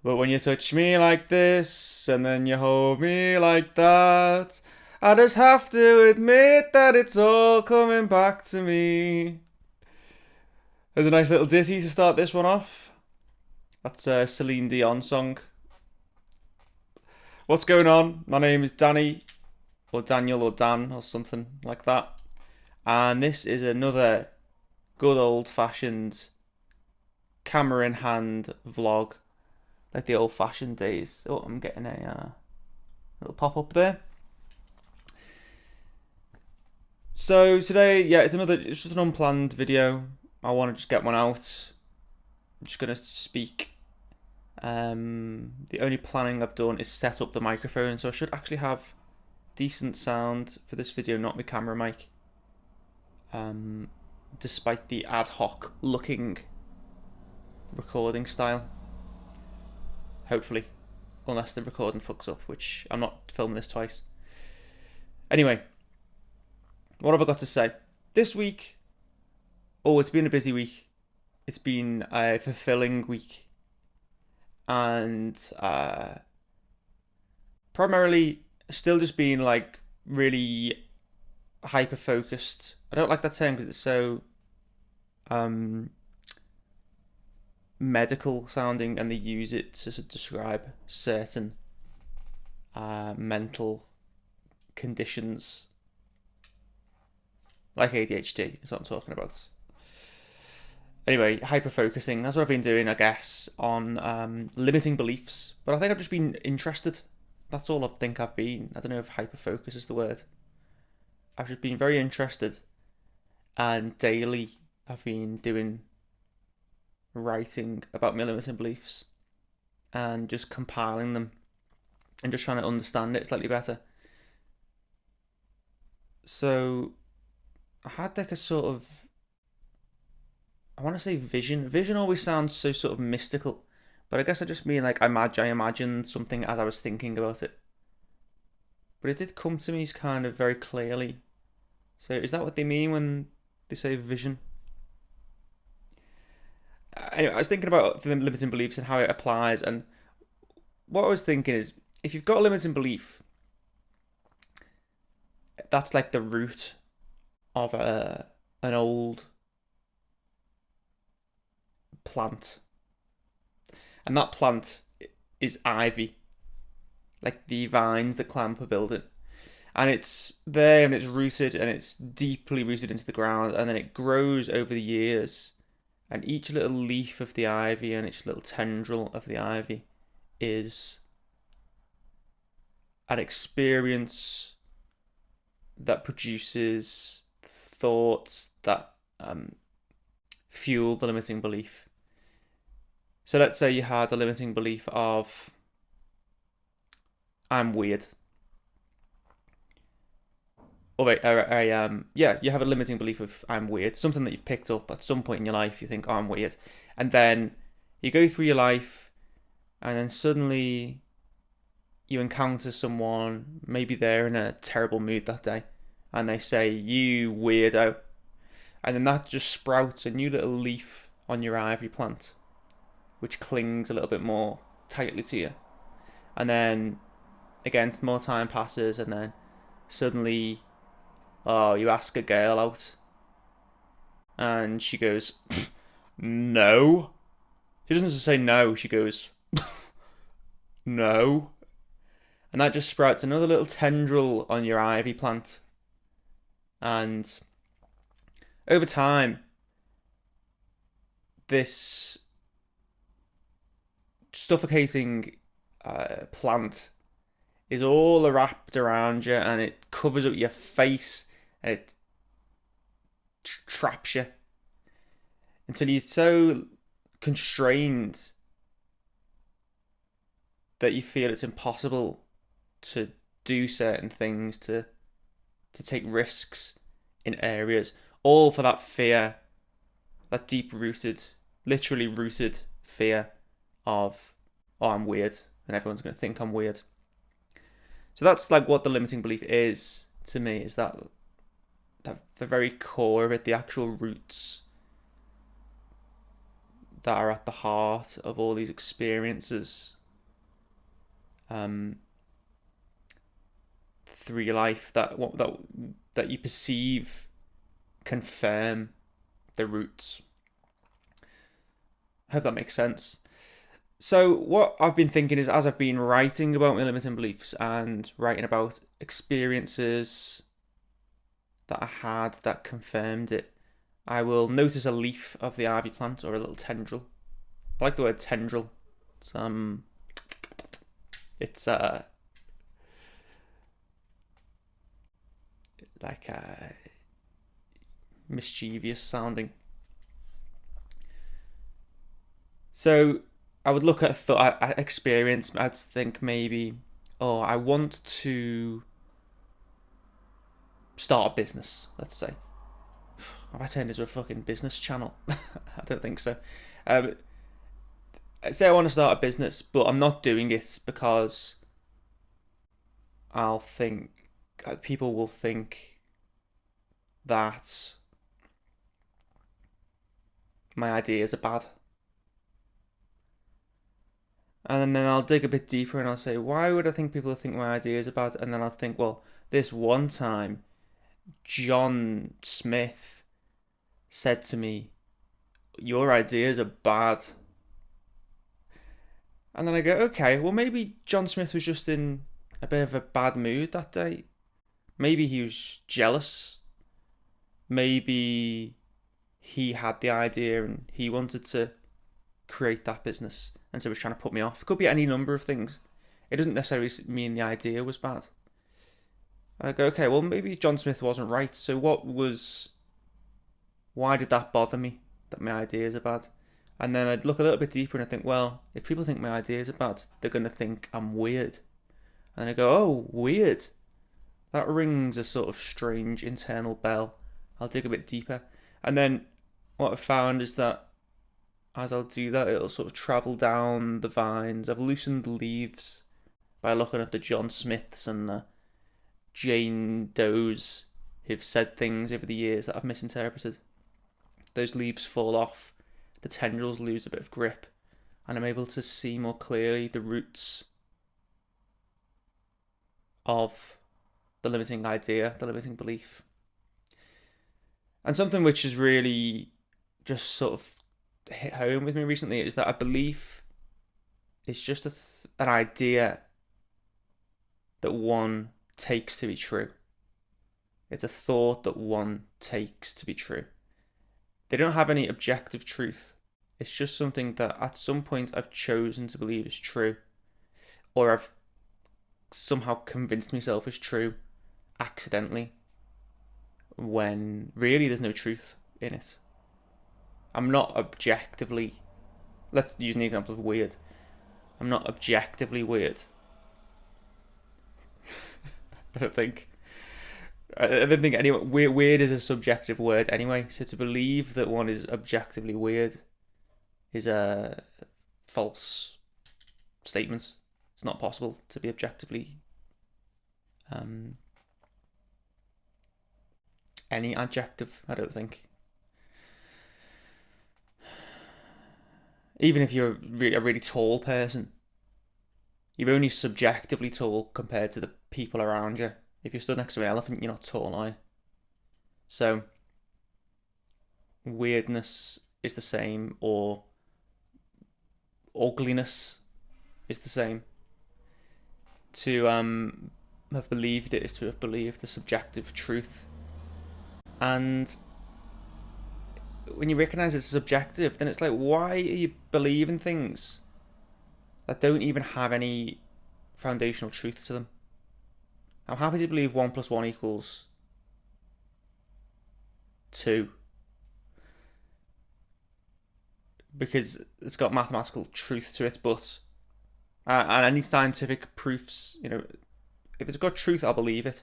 But when you touch me like this, and then you hold me like that, I just have to admit that it's all coming back to me. There's a nice little ditty to start this one off. That's a Celine Dion song. What's going on? My name is Danny, or Daniel, or Dan, or something like that. And this is another good old fashioned camera in hand vlog, like the old fashioned days. Oh, I'm getting a little pop up there. So today, yeah, it's just an unplanned video. I want to just get one out. I'm just gonna speak. The only planning I've done is set up the microphone, so I should actually have decent sound for this video, not my camera mic. Despite the ad hoc looking recording style. Hopefully. Unless the recording fucks up, which I'm not filming this twice. Anyway, what have I got to say? This week, it's been a busy week. It's been a fulfilling week. And primarily still just being like really hyper focused. I don't like that term because it's so medical sounding, and they use it to describe certain mental conditions, like ADHD is what I'm talking about. Anyway, hyper focusing. That's what I've been doing, I guess, on limiting beliefs. But I think I've just been interested. That's all I think I've been. I don't know if hyper focus is the word. I've just been very interested, and daily I've been doing writing about my limiting beliefs and just compiling them and just trying to understand it slightly better. So I had like a sort of, I want to say vision. Vision always sounds so sort of mystical, but I guess I just mean like I imagined something as I was thinking about it. But it did come to me kind of very clearly. So is that what they mean when they say vision? Anyway, I was thinking about the limiting beliefs and how it applies, and what I was thinking is, if you've got a limiting belief, that's like the root of an old plant, and that plant is ivy, like the vines that climb up a building, and it's there and it's rooted and it's deeply rooted into the ground, and then it grows over the years, and each little leaf of the ivy and each little tendril of the ivy is an experience that produces thoughts that fuel the limiting belief. So let's say you had a limiting belief of, I'm weird. Oh wait, yeah, you have a limiting belief of I'm weird, something that you've picked up at some point in your life. You think, oh, I'm weird, and then you go through your life, and then suddenly you encounter someone. Maybe they're in a terrible mood that day, and they say, "You weirdo," and then that just sprouts a new little leaf on your ivy plant, which clings a little bit more tightly to you, and then again, more time passes, and then suddenly, oh, you ask a girl out, and she goes, no. She doesn't just say no, she goes, no. And that just sprouts another little tendril on your ivy plant. And over time, this suffocating plant is all wrapped around you, and it covers up your face, and it traps you until you're so constrained that you feel it's impossible to do certain things, to take risks in areas, all for that fear, that deep rooted, literally rooted fear of, oh, I'm weird and everyone's going to think I'm weird. So that's like what the limiting belief is to me, is that the very core of it, the actual roots, that are at the heart of all these experiences through your life that you perceive confirm the roots. I hope that makes sense. So what I've been thinking is, as I've been writing about my limiting beliefs and writing about experiences that I had that confirmed it, I will notice a leaf of the ivy plant or a little tendril. I like the word tendril. It's like mischievous sounding. So I would look at experience. I'd think maybe, oh, I want to start a business. Let's say, have I turned into a fucking business channel? I don't think so. Say I want to start a business, but I'm not doing it because I'll think people will think that my ideas are bad. And then I'll dig a bit deeper and I'll say, why would I think people think my ideas are bad? And then I'll think, well, this one time, John Smith said to me, your ideas are bad. And then I go, okay, well, maybe John Smith was just in a bit of a bad mood that day. Maybe he was jealous. Maybe he had the idea and he wanted to create that business, and so he was trying to put me off. It could be any number of things. It doesn't necessarily mean the idea was bad. And I go, okay, well, maybe John Smith wasn't right. So why did that bother me, that my ideas are bad? And then I'd look a little bit deeper and I think, well, if people think my ideas are bad, they're going to think I'm weird. And I go, oh, weird. That rings a sort of strange internal bell. I'll dig a bit deeper. And then what I've found is that as I'll do that, it'll sort of travel down the vines. I've loosened the leaves by looking at the John Smiths and the Jane Does who've said things over the years that I've misinterpreted. Those leaves fall off, the tendrils lose a bit of grip, and I'm able to see more clearly the roots of the limiting idea, the limiting belief. And something which has really just sort of hit home with me recently is that a belief is just an idea that one takes to be true. It's a thought that one takes to be true. They don't have any objective truth. It's just something that at some point I've chosen to believe is true, or I've somehow convinced myself is true accidentally, when really there's no truth in it. I'm not objectively, let's use an example of weird. I'm not objectively weird. I don't think anyone, weird is a subjective word anyway, so to believe that one is objectively weird is a false statement. It's not possible to be objectively any adjective, I don't think. Even if you're a really tall person, you're only subjectively tall compared to the people around you. If you're stood next to an elephant, you're not tall, are you? So, weirdness is the same, or ugliness is the same. To have believed it is to have believed the subjective truth. And when you recognise it's subjective, then it's like, why are you believing things that don't even have any foundational truth to them? I'm happy to believe 1 + 1 = 2, because it's got mathematical truth to it, but and any scientific proofs, if it's got truth, I'll believe it.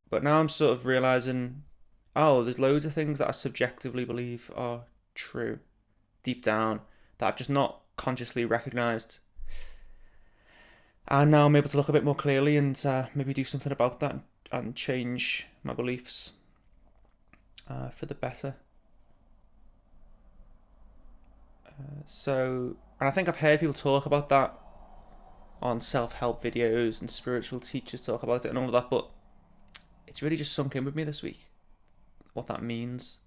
But now I'm sort of realising, oh, there's loads of things that I subjectively believe are true deep down that I've just not consciously recognised. And now I'm able to look a bit more clearly and maybe do something about that and change my beliefs for the better. So, and I think I've heard people talk about that on self-help videos, and spiritual teachers talk about it and all of that, but it's really just sunk in with me this week what that means.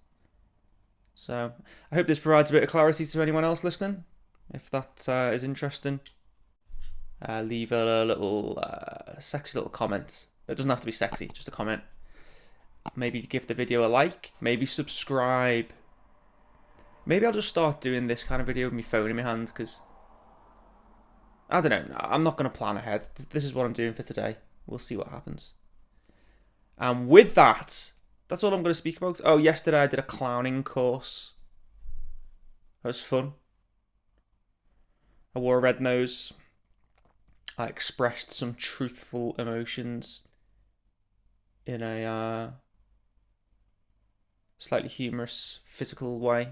So I hope this provides a bit of clarity to anyone else listening. If that is interesting, leave a little sexy little comment. It doesn't have to be sexy, just a comment. Maybe give the video a like. Maybe subscribe. Maybe I'll just start doing this kind of video with my phone in my hand, because I don't know. I'm not going to plan ahead. This is what I'm doing for today. We'll see what happens. And with that, that's all I'm going to speak about. Oh, yesterday I did a clowning course. That was fun. I wore a red nose. I expressed some truthful emotions in a slightly humorous, physical way.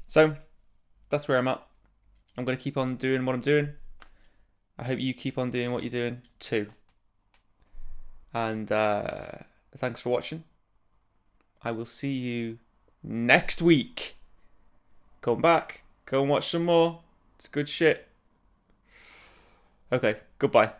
So, that's where I'm at. I'm going to keep on doing what I'm doing. I hope you keep on doing what you're doing too. And thanks for watching. I will see you next week. Come back. Go and watch some more. It's good shit. Okay, goodbye.